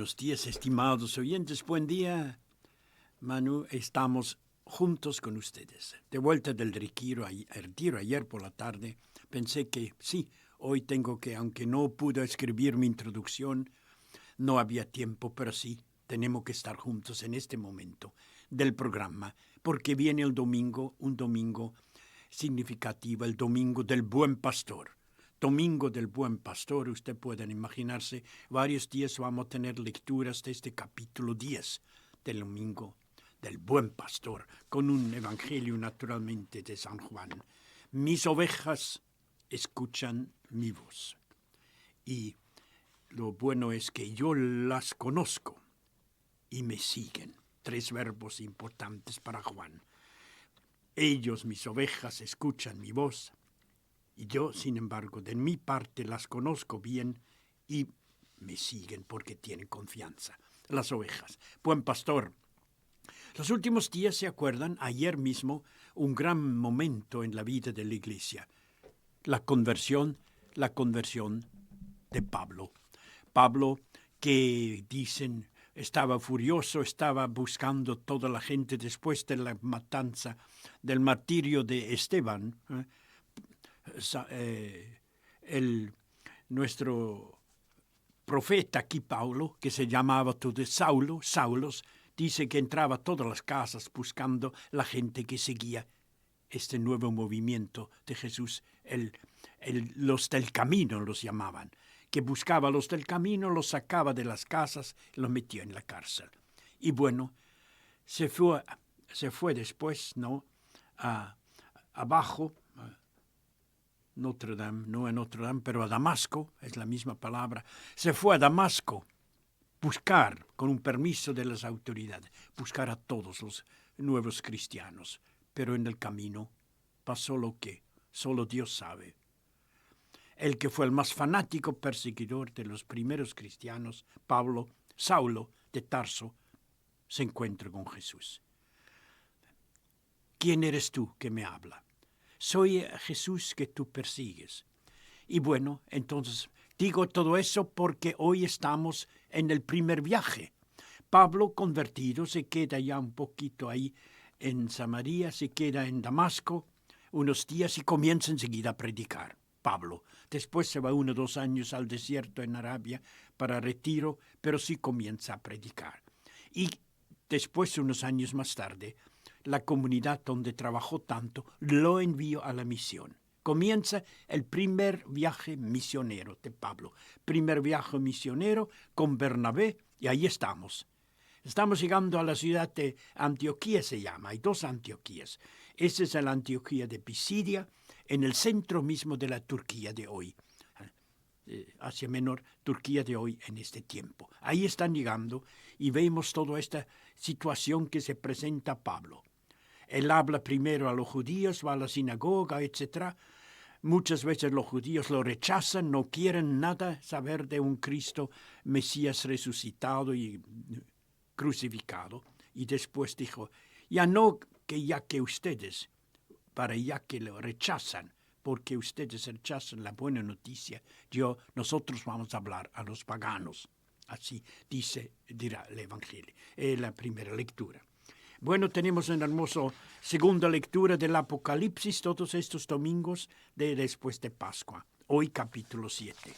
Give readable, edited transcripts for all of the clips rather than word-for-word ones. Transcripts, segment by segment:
buenos días, estimados oyentes. Buen día, Manu. Estamos juntos con ustedes. De vuelta del retiro ayer por la tarde, pensé que sí, hoy tengo que, aunque no pude escribir mi introducción, no había tiempo, pero sí, tenemos que estar juntos en este momento del programa, porque viene el domingo, un domingo significativo, el domingo del Buen Pastor. Domingo del Buen Pastor, usted puede imaginarse, varios días vamos a tener lecturas de este capítulo 10 del Domingo del Buen Pastor, con un evangelio naturalmente de San Juan. Mis ovejas escuchan mi voz. Y lo bueno es que yo las conozco y me siguen. 3 verbos importantes para Juan. Ellos, mis ovejas, escuchan mi voz. Y yo, sin embargo, de mi parte las conozco bien y me siguen porque tienen confianza. Las ovejas. Buen pastor. Los últimos días, ¿se acuerdan? Ayer mismo, un gran momento en la vida de la iglesia. La conversión de Pablo. Pablo, que dicen, estaba furioso, estaba buscando toda la gente después de la matanza, del martirio de Esteban. Nuestro profeta aquí, Pablo, que se llamaba todo Saulos, dice que entraba a todas las casas buscando la gente que seguía este nuevo movimiento de Jesús. Los del camino los llamaban, que buscaba a los del camino, los sacaba de las casas, los metía en la cárcel. Y bueno, se fue después, ¿no? Abajo, Notre Dame, no a Notre Dame, pero a Damasco, es la misma palabra. Se fue a Damasco buscar, con un permiso de las autoridades, buscar a todos los nuevos cristianos. Pero en el camino pasó lo que solo Dios sabe. El que fue el más fanático perseguidor de los primeros cristianos, Saulo de Tarso, se encuentra con Jesús. ¿Quién eres tú que me habla? Soy Jesús que tú persigues. Y bueno, entonces digo todo eso porque hoy estamos en el primer viaje. Pablo, convertido, se queda ya un poquito ahí en Samaria, se queda en Damasco unos días y comienza enseguida a predicar. Pablo. Después se va 1 o 2 años al desierto en Arabia para retiro, pero sí comienza a predicar. Y después, unos años más tarde, la comunidad donde trabajó tanto lo envió a la misión. Comienza el primer viaje misionero de Pablo. Primer viaje misionero con Bernabé, y ahí estamos. Estamos llegando a la ciudad de Antioquía, se llama. Hay 2 Antioquías. Esa es la Antioquía de Pisidia, en el centro mismo de la Turquía de hoy. Asia Menor, Turquía de hoy en este tiempo. Ahí están llegando y vemos toda esta situación que se presenta a Pablo. Él habla primero a los judíos, va a la sinagoga, etc. Muchas veces los judíos lo rechazan, no quieren nada saber de un Cristo Mesías resucitado y crucificado. Y después dijo, ya que ustedes, ya que lo rechazan, porque ustedes rechazan la buena noticia, nosotros vamos a hablar a los paganos. Así dirá el Evangelio, la primera lectura. Bueno, tenemos una hermosa segunda lectura del Apocalipsis todos estos domingos después de Pascua. Hoy capítulo 7.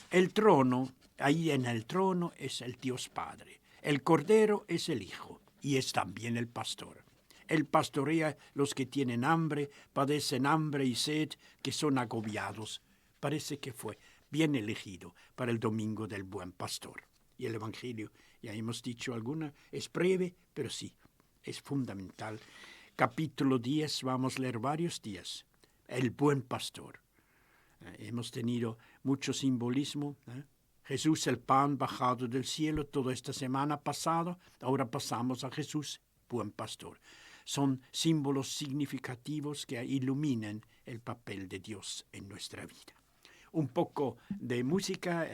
El trono, ahí en el trono es el Dios Padre. El Cordero es el Hijo y es también el pastor. Él pastorea los que tienen hambre, padecen hambre y sed, que son agobiados. Parece que fue bien elegido para el domingo del Buen Pastor. Y el Evangelio, ya hemos dicho alguna, es breve, pero sí, es fundamental. Capítulo 10, vamos a leer varios días. El Buen Pastor. Hemos tenido mucho simbolismo. Jesús, el pan bajado del cielo, toda esta semana pasada. Ahora pasamos a Jesús, Buen Pastor. Son símbolos significativos que iluminan el papel de Dios en nuestra vida. Un poco de música,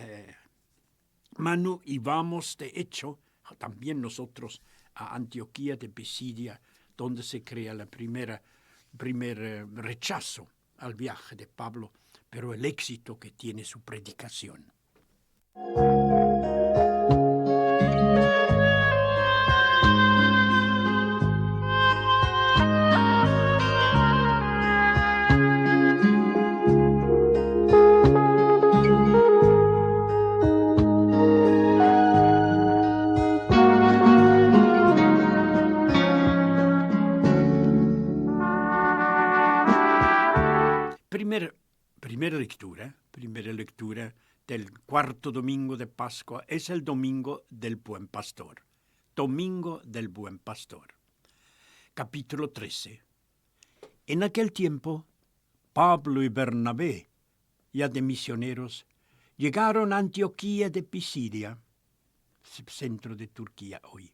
Manu, y vamos, de hecho, también nosotros a Antioquía de Pisidia, donde se crea la primer rechazo al viaje de Pablo, pero el éxito que tiene su predicación. primera lectura del cuarto domingo de Pascua es el domingo del Buen Pastor. Domingo del Buen Pastor. Capítulo 13. En aquel tiempo, Pablo y Bernabé, ya de misioneros, llegaron a Antioquía de Pisidia, centro de Turquía hoy.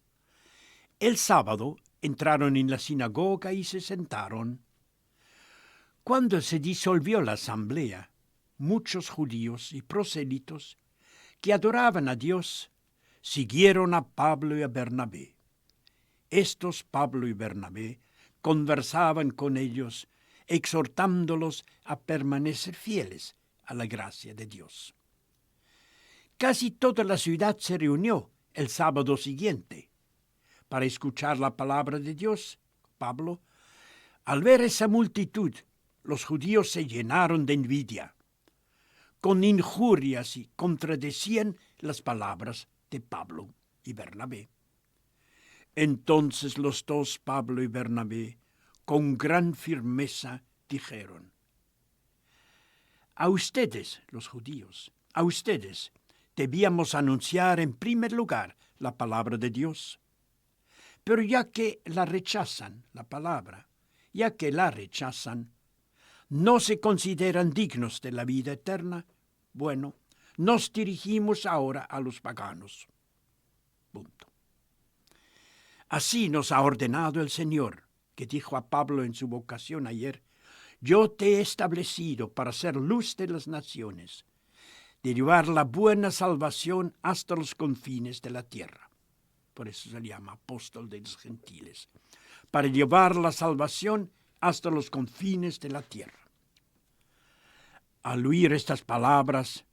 El sábado entraron en la sinagoga y se sentaron. Cuando se disolvió la asamblea, muchos judíos y prosélitos que adoraban a Dios siguieron a Pablo y a Bernabé. Estos, Pablo y Bernabé, conversaban con ellos, exhortándolos a permanecer fieles a la gracia de Dios. Casi toda la ciudad se reunió el sábado siguiente para escuchar la palabra de Dios. Pablo, al ver esa multitud, los judíos se llenaron de envidia. Con injurias y contradecían las palabras de Pablo y Bernabé. Entonces los dos, Pablo y Bernabé, con gran firmeza dijeron: a ustedes, los judíos, a ustedes debíamos anunciar en primer lugar la palabra de Dios. Pero ya que la rechazan, no se consideran dignos de la vida eterna, bueno, nos dirigimos ahora a los paganos. Punto. Así nos ha ordenado el Señor, que dijo a Pablo en su vocación ayer: yo te he establecido para ser luz de las naciones, de llevar la buena salvación hasta los confines de la tierra. Por eso se llama apóstol de los gentiles, para llevar la salvación hasta los confines de la tierra. Al oír estas palabras,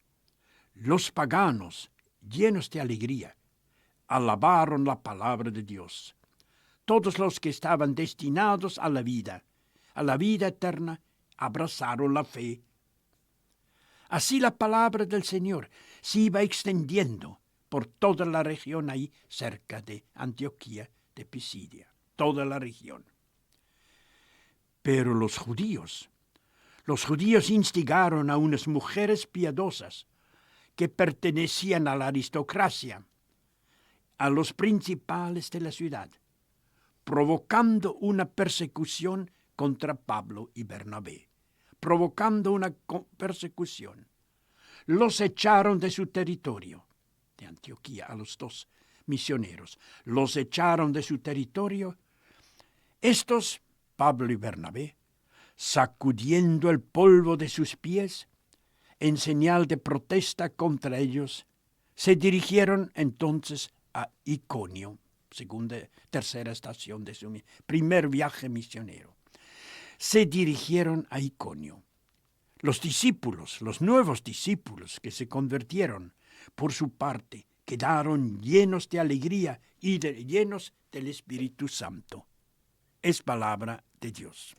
los paganos, llenos de alegría, alabaron la palabra de Dios. Todos los que estaban destinados a la vida eterna, abrazaron la fe. Así la palabra del Señor se iba extendiendo por toda la región ahí cerca de Antioquía de Pisidia, toda la región. Pero los judíos instigaron a unas mujeres piadosas que pertenecían a la aristocracia, a los principales de la ciudad, provocando una persecución contra Pablo y Bernabé, provocando una persecución. Los echaron de su territorio, de Antioquía, a los dos misioneros. Los echaron de su territorio. Estos, Pablo y Bernabé, sacudiendo el polvo de sus pies, en señal de protesta contra ellos, se dirigieron entonces a Iconio, tercera estación de su primer viaje misionero. Se dirigieron a Iconio. Los nuevos discípulos que se convirtieron, por su parte, quedaron llenos de alegría y llenos del Espíritu Santo. Es palabra de Dios.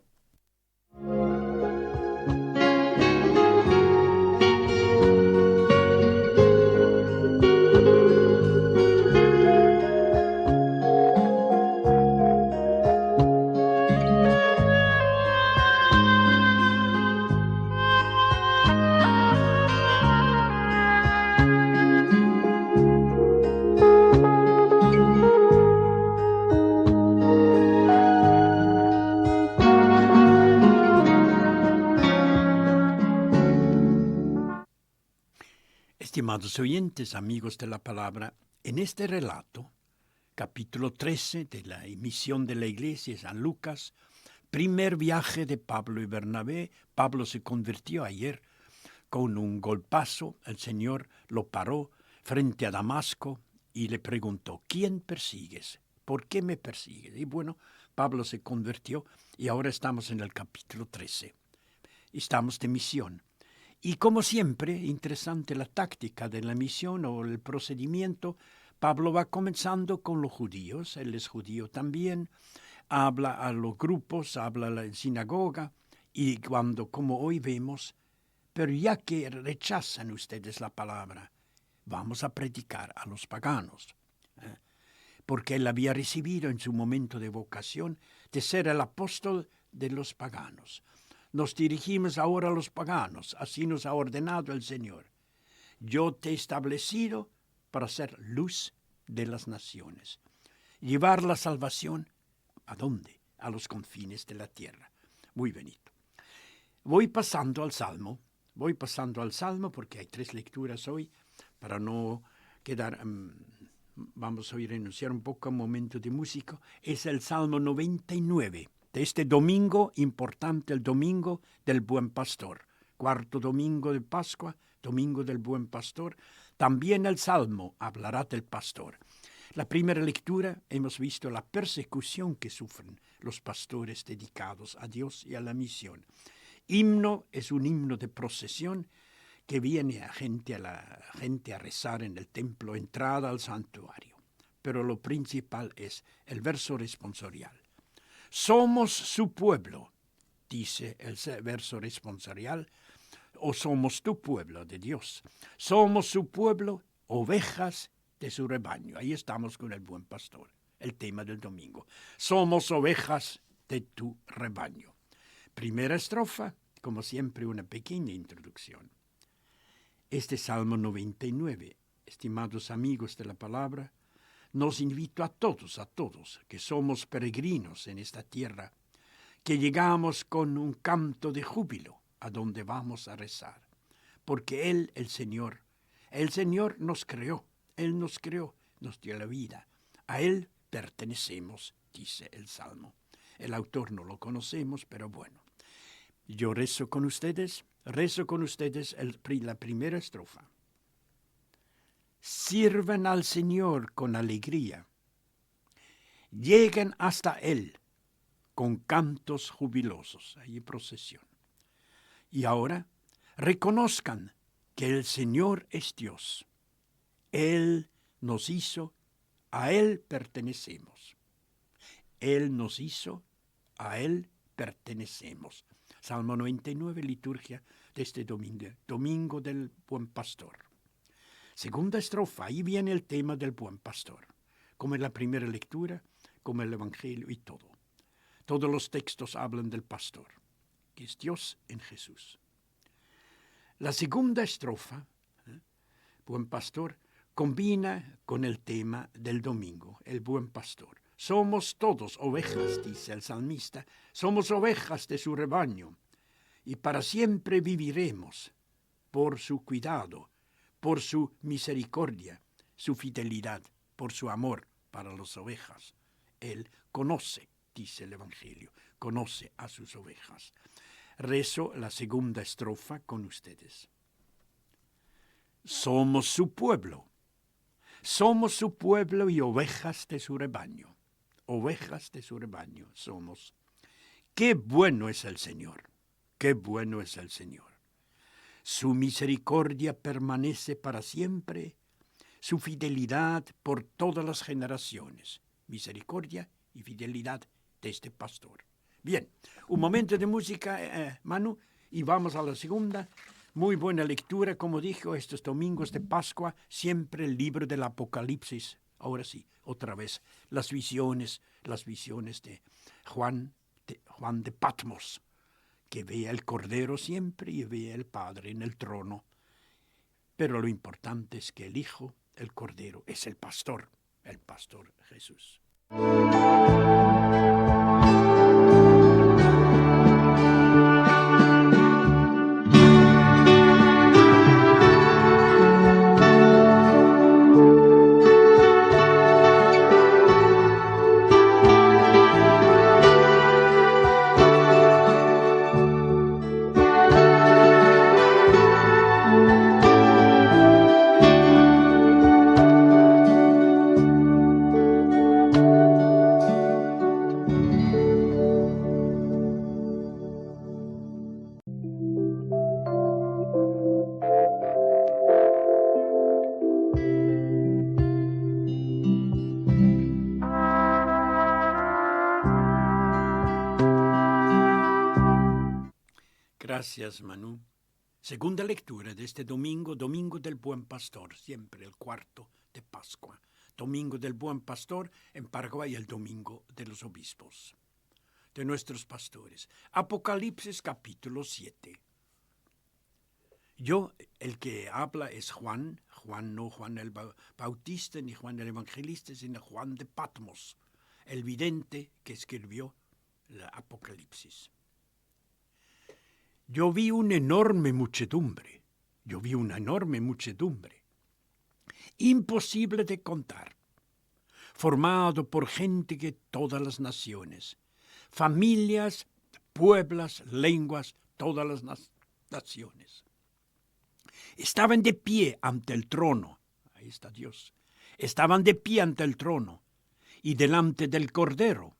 Estimados oyentes, amigos de la palabra, en este relato, capítulo 13 de la emisión de la iglesia de San Lucas, primer viaje de Pablo y Bernabé. Pablo se convirtió ayer con un golpazo. El Señor lo paró frente a Damasco y le preguntó: ¿quién persigues? ¿Por qué me persigues? Y bueno, Pablo se convirtió y ahora estamos en el capítulo 13. Estamos de misión. Y como siempre, interesante la táctica de la misión o el procedimiento. Pablo va comenzando con los judíos, él es judío también, habla a los grupos, habla a la sinagoga, y cuando, como hoy vemos, pero ya que rechazan ustedes la palabra, vamos a predicar a los paganos. Porque él había recibido en su momento de vocación de ser el apóstol de los paganos. Nos dirigimos ahora a los paganos, así nos ha ordenado el Señor. Yo te he establecido para ser luz de las naciones. Llevar la salvación, ¿a dónde? A los confines de la tierra. Muy bonito. Voy pasando al Salmo porque hay 3 lecturas hoy, para no quedar, vamos a renunciar un poco a un momento de música. Es el Salmo 99, de este domingo importante, el domingo del Buen Pastor. 4º domingo de Pascua, domingo del Buen Pastor. También el Salmo hablará del pastor. La primera lectura hemos visto la persecución que sufren los pastores dedicados a Dios y a la misión. Himno es un himno de procesión que viene a la gente a rezar en el templo, entrada al santuario. Pero lo principal es el verso responsorial. Somos su pueblo, dice el verso responsorial, o somos tu pueblo de Dios. Somos su pueblo, ovejas de su rebaño. Ahí estamos con el buen pastor, el tema del domingo. Somos ovejas de tu rebaño. Primera estrofa, como siempre, una pequeña introducción. Este Salmo 99, estimados amigos de la palabra, nos invita a todos, que somos peregrinos en esta tierra, que llegamos con un canto de júbilo a donde vamos a rezar. Porque Él, el Señor nos creó, Él nos creó, nos dio la vida. A Él pertenecemos, dice el Salmo. El autor no lo conocemos, pero bueno. Yo rezo con ustedes la primera estrofa. Sirvan al Señor con alegría. Lleguen hasta Él con cantos jubilosos. Hay procesión. Y ahora reconozcan que el Señor es Dios. Él nos hizo, a Él pertenecemos. Él nos hizo, a Él pertenecemos. Salmo 99, liturgia de este domingo, domingo del Buen Pastor. Segunda estrofa, ahí viene el tema del Buen Pastor, como en la primera lectura, como el Evangelio y todo. Todos los textos hablan del pastor, que es Dios en Jesús. La segunda estrofa, Buen Pastor, combina con el tema del domingo, el Buen Pastor. Somos todos ovejas, dice el salmista, somos ovejas de su rebaño, y para siempre viviremos por su cuidado, por su misericordia, su fidelidad, por su amor para las ovejas. Él conoce, dice el Evangelio, conoce a sus ovejas. Rezo la segunda estrofa con ustedes. Somos su pueblo y ovejas de su rebaño. Ovejas de su rebaño somos. ¡Qué bueno es el Señor! ¡Qué bueno es el Señor! Su misericordia permanece para siempre, su fidelidad por todas las generaciones. Misericordia y fidelidad de este pastor. Bien, un momento de música, Manu, y vamos a la segunda. Muy buena lectura, como dijo, estos domingos de Pascua, siempre el libro del Apocalipsis. Ahora sí, otra vez, las visiones de Juan de Patmos, que ve al Cordero siempre y ve al Padre en el trono. Pero lo importante es que el Hijo, el Cordero, es el pastor Jesús. Gracias, Manu. Segunda lectura de este domingo, domingo del Buen Pastor, siempre el 4º de Pascua. Domingo del Buen Pastor, en Paraguay el domingo de los obispos. de nuestros pastores. Apocalipsis capítulo 7. Yo, el que habla es Juan, no Juan el Bautista, ni Juan el Evangelista, sino Juan de Patmos, el vidente que escribió el Apocalipsis. Yo vi una enorme muchedumbre, imposible de contar, formado por gente de todas las naciones, familias, pueblos, lenguas, todas las naciones. Estaban de pie ante el trono, ahí está Dios, estaban de pie ante el trono y delante del Cordero,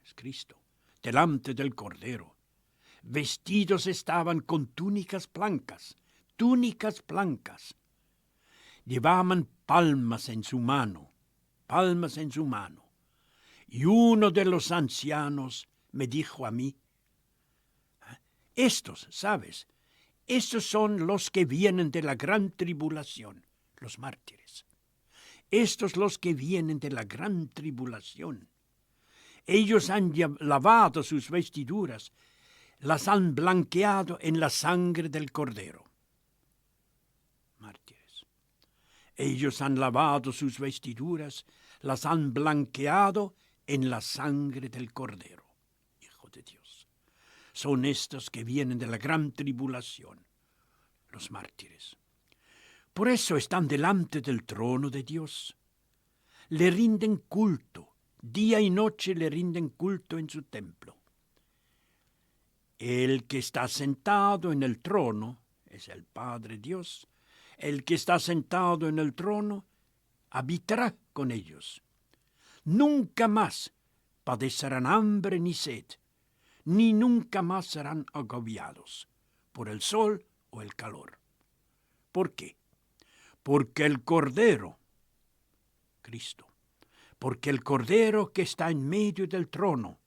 es Cristo, delante del Cordero. Vestidos estaban con túnicas blancas. Llevaban palmas en su mano. Y uno de los ancianos me dijo a mí, estos son los que vienen de la gran tribulación, los mártires. Estos los que vienen de la gran tribulación. Ellos han lavado sus vestiduras, las han blanqueado en la sangre del Cordero. Mártires. Ellos han lavado sus vestiduras, las han blanqueado en la sangre del Cordero. Hijo de Dios. Son estos que vienen de la gran tribulación, los mártires. Por eso están delante del trono de Dios. Le rinden culto, día y noche le rinden culto en su templo. El que está sentado en el trono es el Padre Dios. El que está sentado en el trono habitará con ellos. Nunca más padecerán hambre ni sed, ni nunca más serán agobiados por el sol o el calor. ¿Por qué? Porque el Cordero, Cristo, porque el Cordero que está en medio del trono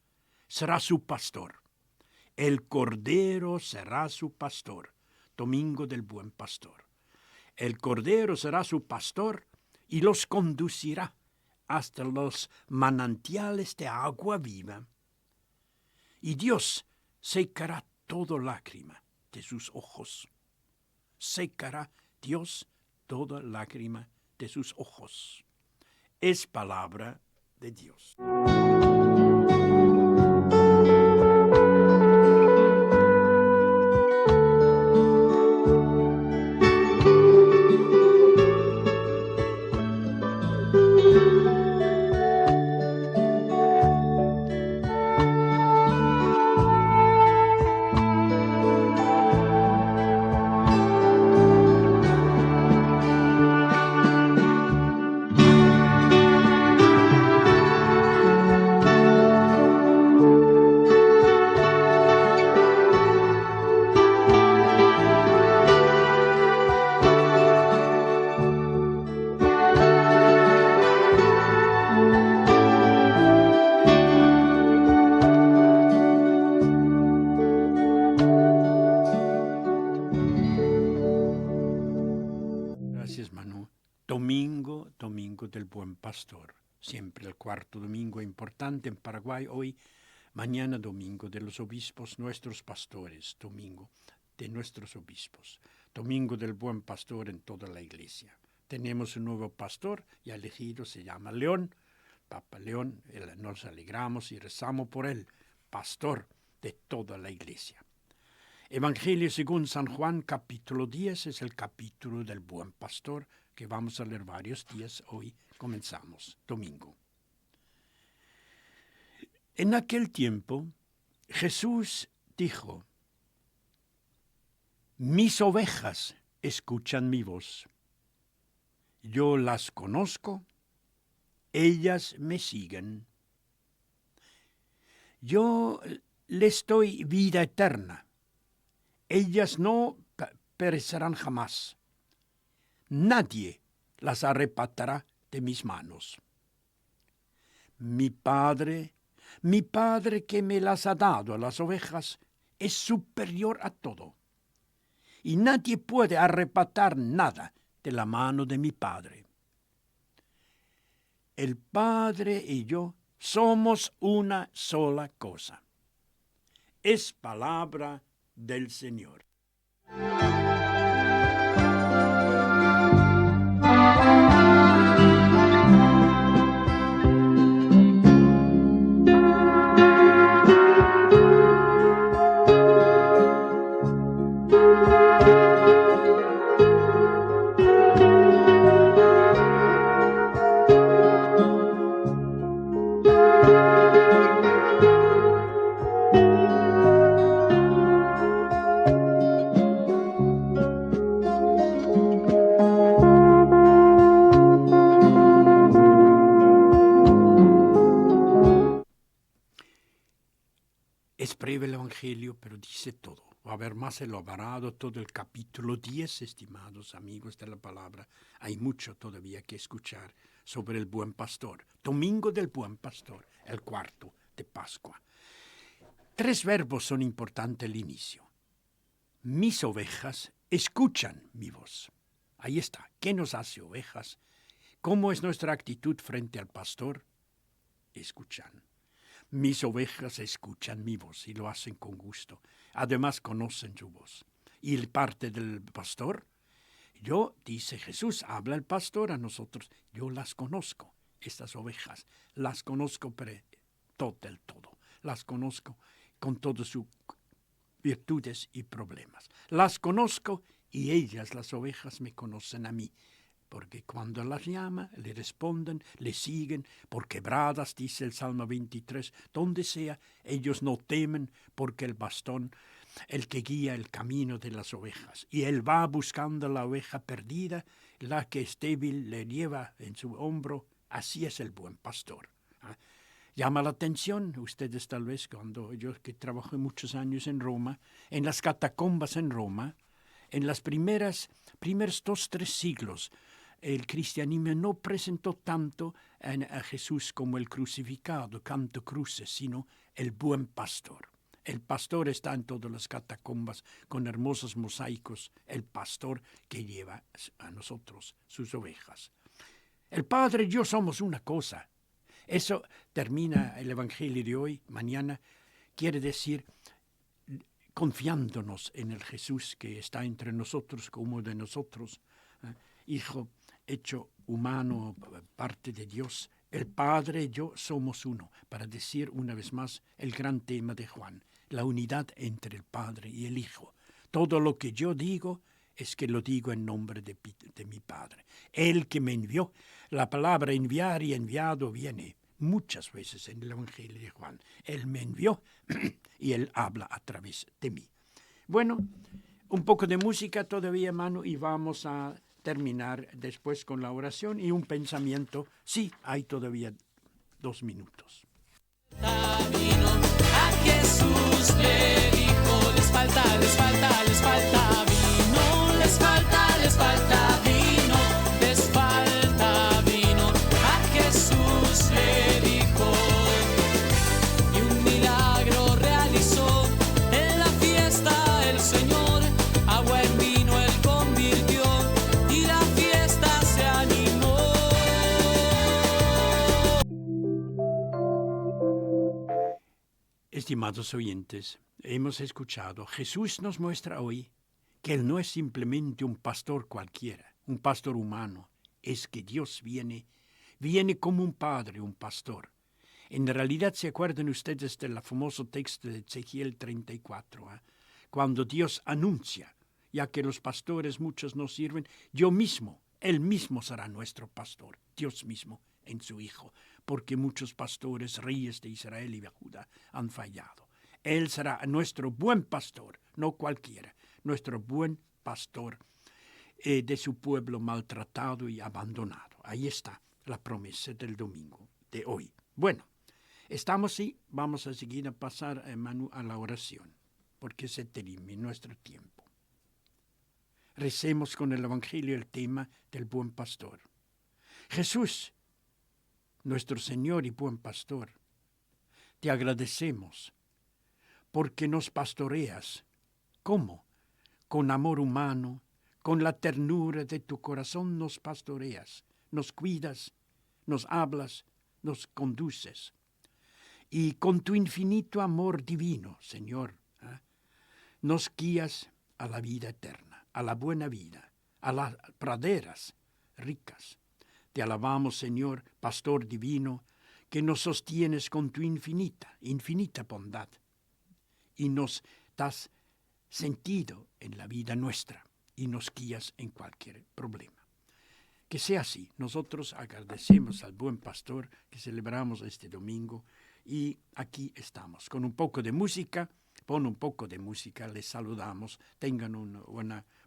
será su pastor. El Cordero será su pastor. Domingo del Buen Pastor. El Cordero será su pastor y los conducirá hasta los manantiales de agua viva. Y Dios secará toda lágrima de sus ojos. Secará Dios toda lágrima de sus ojos. Es palabra de Dios. Domingo del Buen Pastor. Siempre el cuarto domingo importante en Paraguay. Hoy, mañana domingo de los obispos, nuestros pastores. Domingo de nuestros obispos. Domingo del Buen Pastor en toda la iglesia. Tenemos un nuevo pastor ya elegido, se llama León. Papa León, nos alegramos y rezamos por él. Pastor de toda la iglesia. Evangelio según San Juan, capítulo 10, es el capítulo del Buen Pastor, que vamos a leer varios días. Hoy comenzamos, domingo. En aquel tiempo, Jesús dijo, mis ovejas escuchan mi voz. Yo las conozco, ellas me siguen. Yo les doy vida eterna. Ellas no perecerán jamás. Nadie las arrebatará de mis manos. Mi Padre que me las ha dado a las ovejas, es superior a todo. Y nadie puede arrebatar nada de la mano de mi Padre. El Padre y yo somos una sola cosa. es palabra del Señor. Es breve el Evangelio, pero dice todo. Va a haber más elaborado todo el capítulo 10, estimados amigos de la palabra. Hay mucho todavía que escuchar sobre el buen pastor. Domingo del buen pastor, el cuarto de Pascua. 3 verbos son importantes al inicio. Mis ovejas escuchan mi voz. Ahí está. ¿Qué nos hace ovejas? ¿Cómo es nuestra actitud frente al pastor? Escuchan. Mis ovejas escuchan mi voz y lo hacen con gusto. Además conocen su voz. Y el parte del pastor, yo, dice Jesús, habla el pastor a nosotros, yo las conozco, estas ovejas, las conozco del todo. Las conozco con todas sus virtudes y problemas. Las conozco y ellas, las ovejas, me conocen a mí. Porque cuando las llama, le responden, le siguen, por quebradas, dice el Salmo 23, donde sea, ellos no temen, porque el bastón, el que guía el camino de las ovejas. Y él va buscando la oveja perdida, la que es débil le lleva en su hombro, así es el buen pastor. Llama la atención, ustedes tal vez, cuando yo que trabajé muchos años en Roma, en las catacumbas en Roma, en las primeros 2-3 siglos, el cristianismo no presentó tanto a Jesús como el crucificado, canto cruces, sino el buen pastor. El pastor está en todas las catacumbas con hermosos mosaicos, el pastor que lleva a nosotros sus ovejas. El Padre y yo somos una cosa. Eso termina el Evangelio de hoy, mañana, quiere decir confiándonos en el Jesús que está entre nosotros como de nosotros, Hijo hecho humano, parte de Dios. El Padre y yo somos uno, para decir una vez más el gran tema de Juan, la unidad entre el Padre y el Hijo. Todo lo que yo digo es que lo digo en nombre de mi Padre. Él que me envió, la palabra enviar y enviado viene muchas veces en el Evangelio de Juan. Él me envió y Él habla a través de mí. Bueno, un poco de música todavía, Manu, y vamos a terminar después con la oración y un pensamiento. Sí, hay todavía 2 minutos. Vino a Jesús le dijo, les falta vino, les falta vino, les falta vino, a Jesús le dijo, y un milagro realizó en la fiesta el Señor, agua en vino él convirtió y la fiesta se animó. Estimados oyentes, hemos escuchado, Jesús nos muestra hoy que Él no es simplemente un pastor cualquiera, un pastor humano, es que Dios viene como un padre, un pastor. En realidad, ¿se acuerdan ustedes del famoso texto de Ezequiel 34? Cuando Dios anuncia, ya que los pastores muchos no sirven, Él mismo será nuestro pastor, Dios mismo en su Hijo, porque muchos pastores, reyes de Israel y de Judá han fallado. Él será nuestro buen pastor, no cualquiera, nuestro buen pastor de su pueblo maltratado y abandonado. Ahí está la promesa del domingo de hoy. Bueno, estamos y vamos a seguir a pasar, Manu, a la oración, porque se termina nuestro tiempo. Recemos con el Evangelio el tema del buen pastor. Jesús, nuestro Señor y buen pastor, te agradecemos porque nos pastoreas. ¿Cómo? Con amor humano, con la ternura de tu corazón nos pastoreas, nos cuidas, nos hablas, nos conduces. Y con tu infinito amor divino, Señor, nos guías a la vida eterna, a la buena vida, a las praderas ricas. Te alabamos, Señor, Pastor divino, que nos sostienes con tu infinita bondad y nos das sentido en la vida nuestra y nos guías en cualquier problema. Que sea así. Nosotros agradecemos al buen pastor que celebramos este domingo y aquí estamos con un poco de música. Pon un poco de música, les saludamos. Tengan un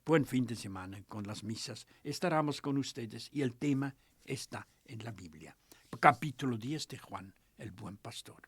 buen fin de semana con las misas. Estaremos con ustedes y el tema está en la Biblia. Capítulo 10 de Juan, el buen pastor.